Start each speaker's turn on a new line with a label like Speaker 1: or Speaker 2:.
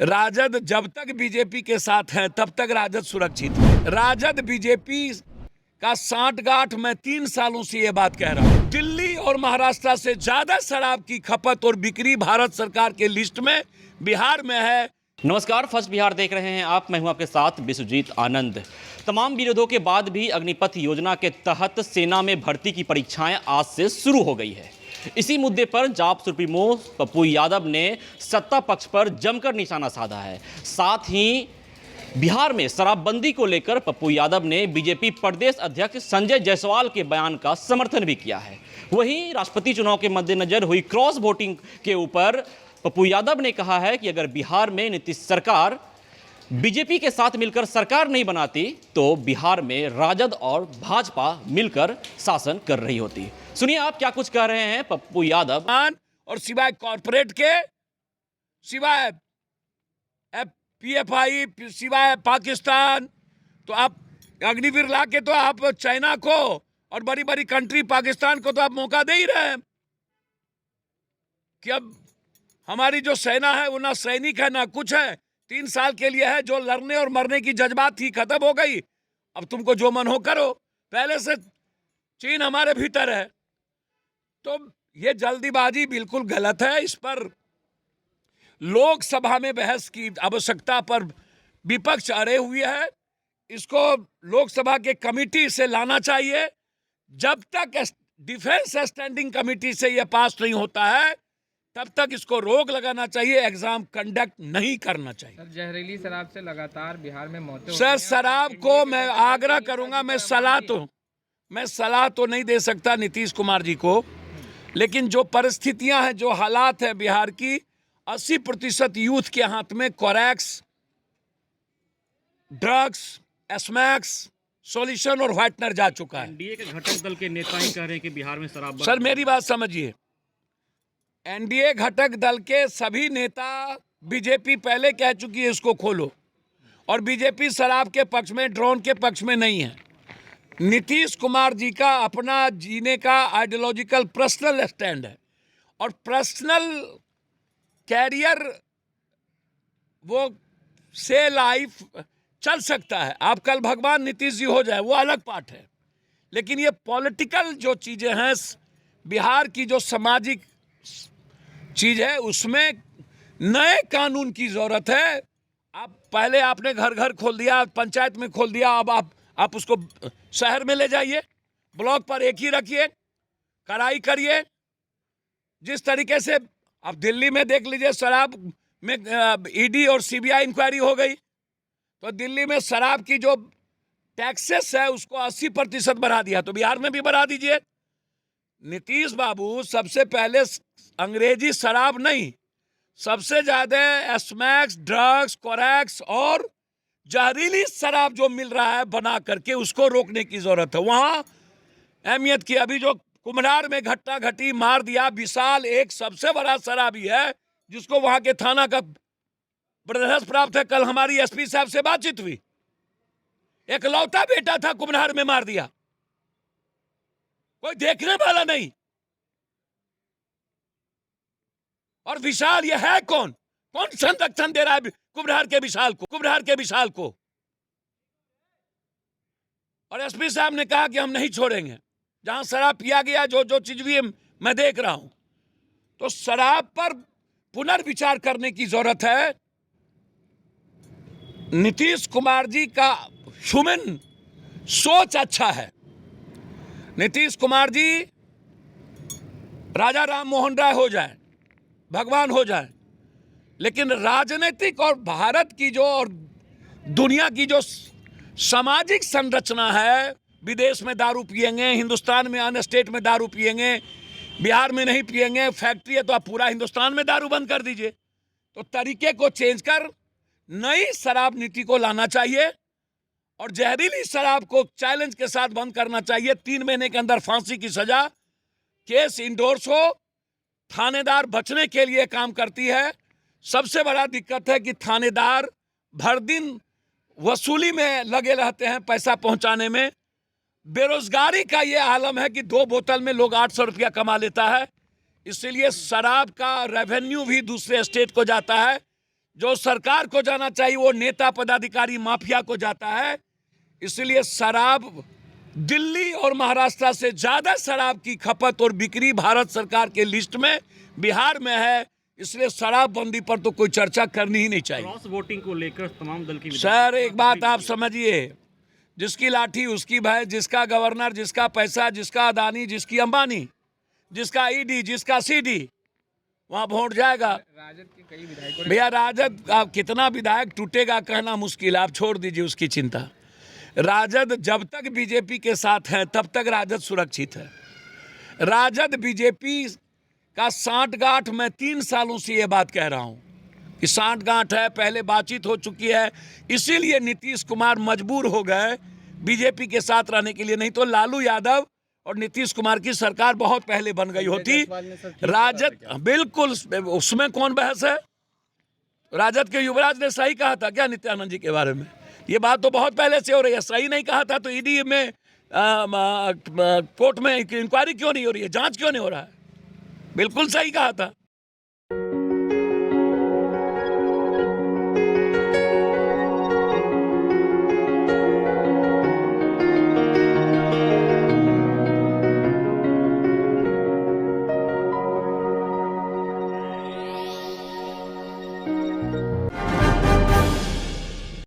Speaker 1: राजद जब तक बीजेपी के साथ है तब तक राजद सुरक्षित है। राजद बीजेपी का सांठगांठ मैं 3 सालों से ये बात कह रहा हूं। दिल्ली और महाराष्ट्र से ज्यादा शराब की खपत और बिक्री भारत सरकार के लिस्ट में बिहार में है।
Speaker 2: नमस्कार, फर्स्ट बिहार देख रहे हैं आप। मैं हूं आपके साथ विश्वजीत आनंद। तमाम विरोधों के बाद भी अग्निपथ योजना के तहत सेना में भर्ती की परीक्षाएं आज से शुरू हो गई है। इसी मुद्दे पर जाप सुप्रीमो पप्पू यादव ने सत्ता पक्ष पर जमकर निशाना साधा है। साथ ही बिहार में शराबबंदी को लेकर पप्पू यादव ने बीजेपी प्रदेश अध्यक्ष संजय जायसवाल के बयान का समर्थन भी किया है। वहीं राष्ट्रपति चुनाव के मद्देनजर हुई क्रॉस वोटिंग के ऊपर पप्पू यादव ने कहा है कि अगर बिहार में नीतीश सरकार बीजेपी के साथ मिलकर सरकार नहीं बनाती तो बिहार में राजद और भाजपा मिलकर शासन कर रही होती। सुनिए आप क्या कुछ कह रहे हैं पप्पू यादव।
Speaker 1: और सिवाय कॉरपोरेट के, सिवाय पीएफआई, सिवाय पाकिस्तान, तो आप अग्निवीर ला के तो आप चाइना को और बड़ी बड़ी कंट्री पाकिस्तान को तो आप मौका दे ही रहे हैं कि अब हमारी जो सेना है वो ना सैनिक है ना कुछ है, 3 साल के लिए है। जो लड़ने और मरने की जज्बात थी खत्म हो गई। अब तुमको जो मन हो करो। पहले से चीन हमारे भीतर है, तो ये जल्दीबाजी बिल्कुल गलत है। इस पर लोकसभा में बहस की आवश्यकता पर विपक्ष अड़े हुए है। इसको लोकसभा के कमेटी से लाना चाहिए। जब तक डिफेंस स्टैंडिंग कमेटी से यह पास नहीं होता है तब तक इसको रोक लगाना चाहिए। एग्जाम कंडक्ट नहीं करना चाहिए।
Speaker 3: सर, जहरीली शराब से लगातार बिहार में मौतें
Speaker 1: सर, शराब को मैं आग्रह करूंगा, मैं सलाह तो नहीं दे सकता नीतीश कुमार जी को, लेकिन जो परिस्थितियां हैं, जो हालात है बिहार की, 80% यूथ के हाथ में कोरैक्स, ड्रग्स, एस्मैक्स, सॉल्यूशन और व्हाइटनर जा चुका है।
Speaker 2: एनडीए के घटक दल के नेता ही कह रहे हैं कि बिहार में शराब।
Speaker 1: सर मेरी बात समझिए, एनडीए घटक दल के सभी नेता, बीजेपी पहले कह चुकी है इसको खोलो, और बीजेपी शराब के पक्ष में, ड्रोन के पक्ष में नहीं है। नीतीश कुमार जी का अपना जीने का आइडियोलॉजिकल पर्सनल स्टैंड है और पर्सनल कैरियर वो से लाइफ चल सकता है। आप कल भगवान नीतीश जी हो जाए वो अलग बात है, लेकिन ये पॉलिटिकल जो चीजें हैं, बिहार की जो सामाजिक चीज है उसमें नए कानून की जरूरत है। आप पहले आपने घर घर खोल दिया, पंचायत में खोल दिया, अब आप उसको शहर में ले जाइए, ब्लॉक पर एक ही रखिए, कड़ाई करिए। जिस तरीके से आप दिल्ली में देख लीजिए, शराब में ईडी और सीबीआई इंक्वायरी हो गई, तो दिल्ली में शराब की जो टैक्सेस है उसको 80% बढ़ा दिया, तो बिहार में भी बढ़ा दीजिए। नीतीश बाबू, सबसे पहले अंग्रेजी शराब नहीं, सबसे ज्यादा एस्मैक्स, ड्रग्स, कोरैक्स और जहरीली शराब जो मिल रहा है बना करके उसको रोकने की जरूरत है। वहां अहमियत की, अभी जो कुम्हरार में घटना घटी, मार दिया, विशाल एक सबसे बड़ा शराबी है जिसको वहां के थाना का बर्दाश्त प्राप्त है। कल हमारी एसपी साहब से बातचीत हुई, एक लौता बेटा था, कुम्हरार में मार दिया, कोई देखने वाला नहीं। और विशाल ये है कौन संरक्षण दे रहा है कुम्हरार के विशाल को? और एसपी साहब ने कहा कि हम नहीं छोड़ेंगे जहां शराब पिया गया, जो चीज भी मैं देख रहा हूं। तो शराब पर पुनर्विचार करने की जरूरत है। नीतीश कुमार जी का ह्यूमन सोच अच्छा है। नीतीश कुमार जी राजा राम मोहन राय हो जाए, भगवान हो जाए, लेकिन राजनीतिक और भारत की जो और दुनिया की जो सामाजिक संरचना है, विदेश में दारू पिएंगे, हिंदुस्तान में अन्य स्टेट में दारू पिएंगे, बिहार में नहीं पिएंगे, फैक्ट्री है तो आप पूरा हिंदुस्तान में दारू बंद कर दीजिए। तो तरीके को चेंज कर नई शराब नीति को लाना चाहिए और जहरीली शराब को चैलेंज के साथ बंद करना चाहिए। 3 महीने के अंदर फांसी की सजा, केस इंडोर्स हो, थानेदार बचने के लिए काम करती है। सबसे बड़ा दिक्कत है कि थानेदार भर दिन वसूली में लगे रहते हैं, पैसा पहुंचाने में। बेरोजगारी का ये आलम है कि 2 बोतल में लोग 800 रुपया कमा लेता है। इसलिए शराब का रेवेन्यू भी दूसरे स्टेट को जाता है। जो सरकार को जाना चाहिए वो नेता पदाधिकारी माफिया को जाता है। इसलिए शराब, दिल्ली और महाराष्ट्र से ज्यादा शराब की खपत और बिक्री भारत सरकार के लिस्ट में बिहार में है। इसलिए शराबबंदी पर तो कोई चर्चा करनी ही नहीं चाहिए।
Speaker 2: क्रॉस वोटिंग को लेकर तमाम दल की
Speaker 1: सर एक बात आप समझिए, जिसकी लाठी उसकी भैंस, जिसका गवर्नर, जिसका पैसा, जिसका अदानी, जिसकी अंबानी, जिसका ईडी, जिसका सीडी, वहां वोट जाएगा।
Speaker 3: राजद के कई विधायकों ने
Speaker 1: भैया राजद आप कितना विधायक टूटेगा कहना मुश्किल, आप छोड़ दीजिए उसकी चिंता। राजद जब तक बीजेपी के साथ है तब तक राजद सुरक्षित है। राजद बीजेपी का सांठगांठ, मैं 3 सालों से ये बात कह रहा हूं कि सांठगांठ है, पहले बातचीत हो चुकी है। इसीलिए नीतीश कुमार मजबूर हो गए बीजेपी के साथ रहने के लिए, नहीं तो लालू यादव और नीतीश कुमार की सरकार बहुत पहले बन गई होती। राजद बिल्कुल, उसमें कौन बहस है। राजद के युवराज ने सही कहा था क्या नित्यानंद जी के बारे में? ये बात तो बहुत पहले से हो रही है। सही नहीं कहा था तो ईडी में कोर्ट में इंक्वायरी क्यों नहीं हो रही है, जांच क्यों नहीं हो रहा है? बिल्कुल सही कहा था।